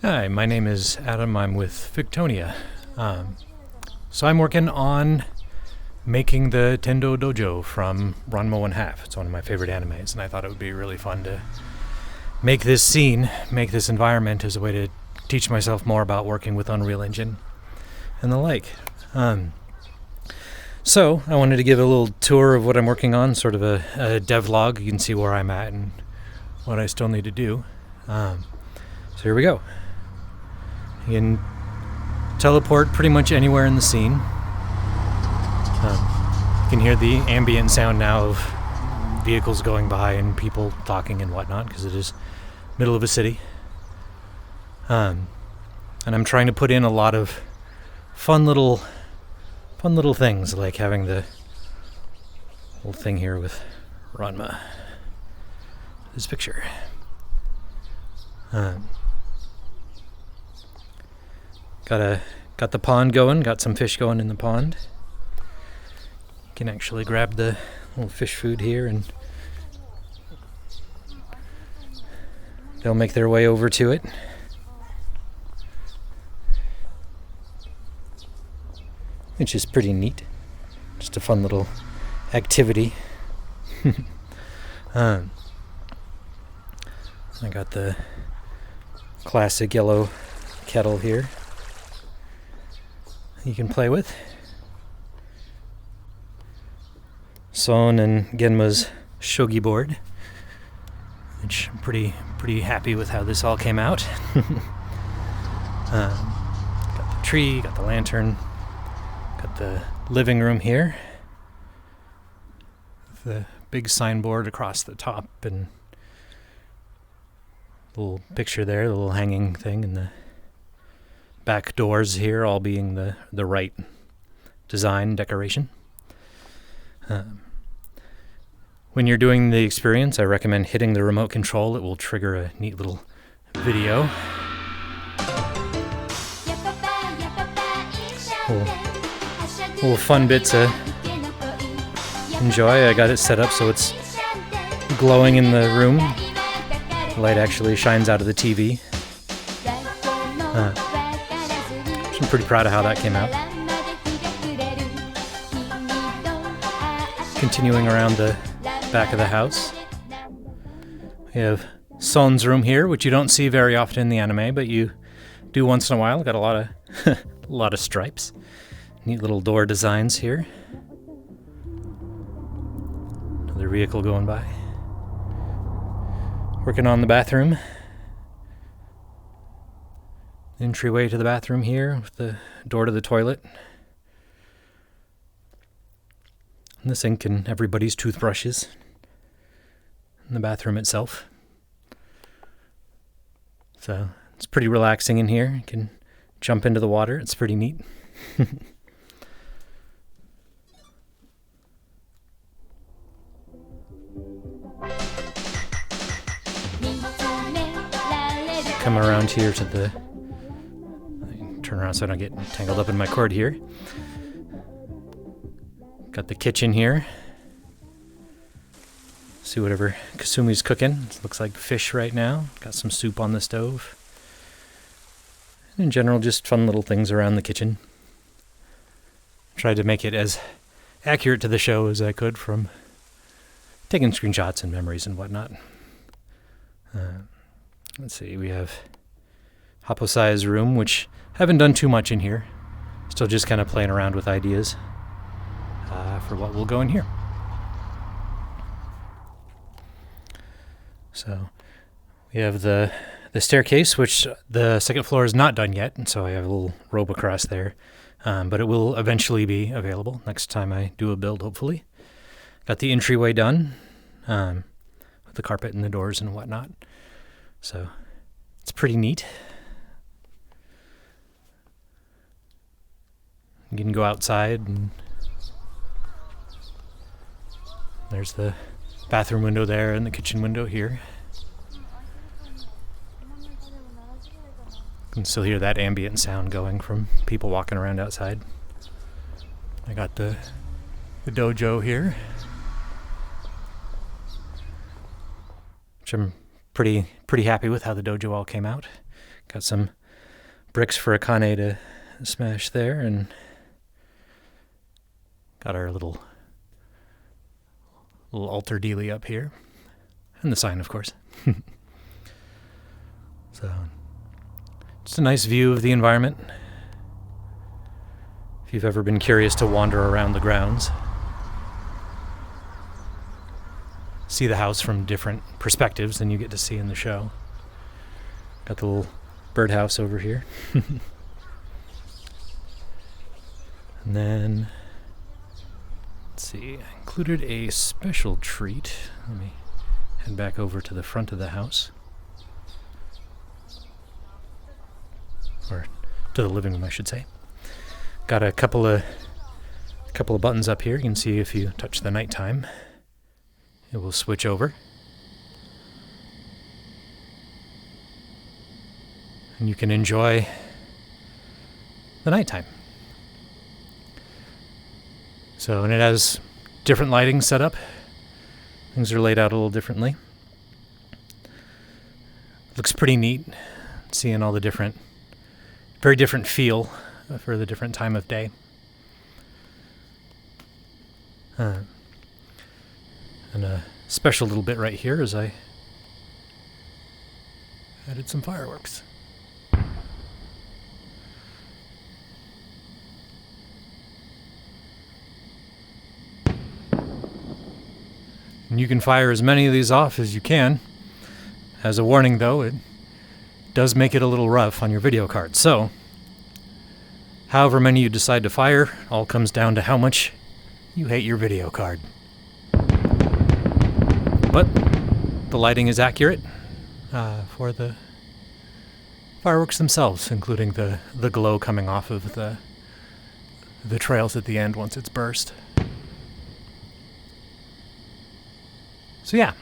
Hi, my name is Adam. I'm with Victonia. So I'm working on making the Tendou Dojo from Ranma V. It's one of my favorite animes, and I thought it would be really fun to make this scene, make this environment as a way to teach myself more about working with Unreal Engine and the like. So I wanted to give a little tour of what I'm working on, sort of a devlog. You can see where I'm at and what I still need to do. So here we go. You can teleport pretty much anywhere in the scene. You can hear the ambient sound now of vehicles going by and people talking and whatnot, because it is middle of a city. And I'm trying to put in a lot of fun little things, like having the whole thing here with Ranma. This picture. Got the pond going, got some fish going in the pond. You can actually grab the little fish food here and they'll make their way over to it. Which is pretty neat. Just a fun little activity. I got the classic yellow kettle here you can play with. Son and Genma's shogi board, which I'm pretty happy with how this all came out. Got the tree, got the lantern, got the living room here. The big signboard across the top and little picture there, the little hanging thing, and the back doors here all being the right design decoration. When you're doing the experience, I recommend hitting the remote control. It will trigger a neat little video. Little fun bits to enjoy. I got it set up so it's glowing in the room. The light actually shines out of the TV. I'm pretty proud of how that came out. Continuing around the back of the house, we have Son's room here, which you don't see very often in the anime, but you do once in a while. Got a lot of a lot of stripes. Neat little door designs here. Another vehicle going by. Working on the bathroom. Entryway to the bathroom here with the door to the toilet. And the sink and everybody's toothbrushes. And the bathroom itself. So it's pretty relaxing in here. You can jump into the water. It's pretty neat. Come around here to the... Turn around so I don't get tangled up in my cord here. Got the kitchen here. See whatever Kasumi's cooking. It looks like fish right now. Got some soup on the stove. And in general, just fun little things around the kitchen. Tried to make it as accurate to the show as I could from taking screenshots and memories and whatnot. Let's see, we have Haposai's room, which haven't done too much in here. Still just kind of playing around with ideas for what will go in here. So we have the staircase, which the second floor is not done yet, and so I have a little rope across there. But it will eventually be available next time I do a build, hopefully. Got the entryway done with the carpet and the doors and whatnot. So it's pretty neat. You can go outside and there's the bathroom window there and the kitchen window here. You can still hear that ambient sound going from people walking around outside. I got the dojo here, which I'm pretty happy with how the dojo all came out. Got some bricks for Akane to smash there, and got our little altar dealie up here. And the sign, of course. So, just a nice view of the environment. If you've ever been curious to wander around the grounds, see the house from different perspectives than you get to see in the show. Got the little birdhouse over here. And then, let's see, I included a special treat. Let me head back over to the front of the house. Or to the living room, I should say. Got a couple of buttons up here. You can see if you touch the nighttime, it will switch over. And you can enjoy the nighttime. So, and it has different lighting set up. Things are laid out a little differently. Looks pretty neat, seeing all the very different feel for the different time of day. And a special little bit right here is I added some fireworks. And you can fire as many of these off as you can. As a warning though, it does make it a little rough on your video card. So, however many you decide to fire, all comes down to how much you hate your video card. But the lighting is accurate for the fireworks themselves, including the glow coming off of the trails at the end once it's burst. So yeah.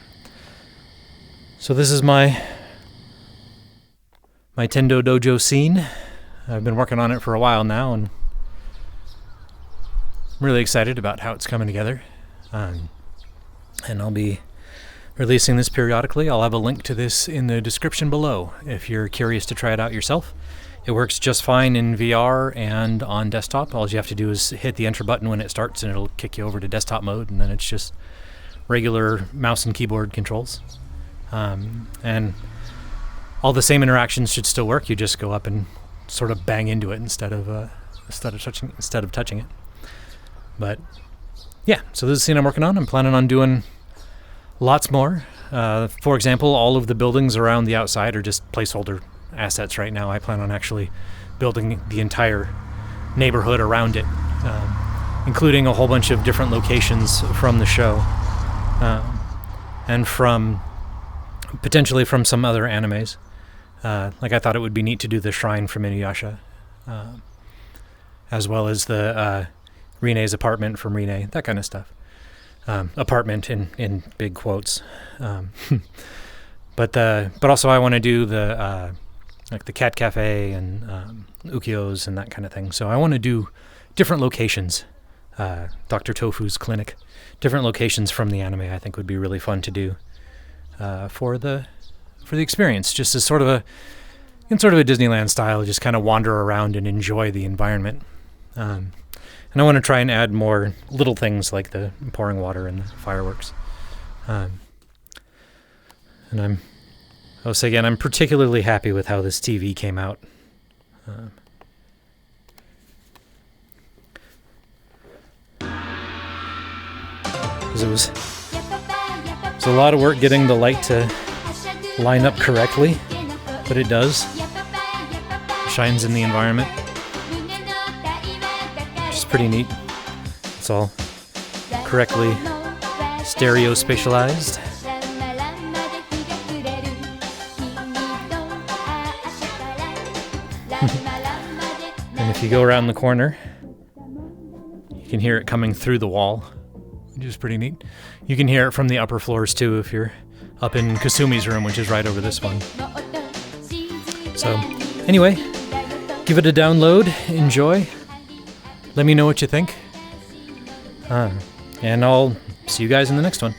So this is my Tendou Dojo scene. I've been working on it for a while now, and I'm really excited about how it's coming together. And I'll be releasing this periodically. I'll have a link to this in the description below if you're curious to try it out yourself. It works just fine in VR and on desktop. All you have to do is hit the enter button when it starts, and it'll kick you over to desktop mode, and then it's just regular mouse and keyboard controls. And all the same interactions should still work. You just go up and sort of bang into it instead of touching it. But yeah, so this is the scene I'm working on. I'm planning on doing lots more. For example, all of the buildings around the outside are just placeholder assets right now. I plan on actually building the entire neighborhood around it, including a whole bunch of different locations from the show, and potentially from some other animes. Like I thought it would be neat to do the shrine from Inuyasha, as well as the Rine's apartment from Rine, that kind of stuff. Apartment in big quotes. But also I want to do the like the cat cafe and Ukio's and that kind of thing. So I want to do different locations. Dr. Tofu's clinic, different locations from the anime. I think would be really fun to do for the experience, just as sort of a Disneyland style, just kind of wander around and enjoy the environment. And I want to try and add more little things like the pouring water and the fireworks. And I'll say again, I'm particularly happy with how this TV came out. Because it was a lot of work getting the light to line up correctly, but it does. It shines in the environment, which is pretty neat. It's all correctly stereo spatialized. And if you go around the corner, you can hear it coming through the wall, which is pretty neat. You can hear it from the upper floors too if you're up in Kasumi's room, which is right over this one. So, anyway, give it a download, enjoy, let me know what you think, and I'll see you guys in the next one.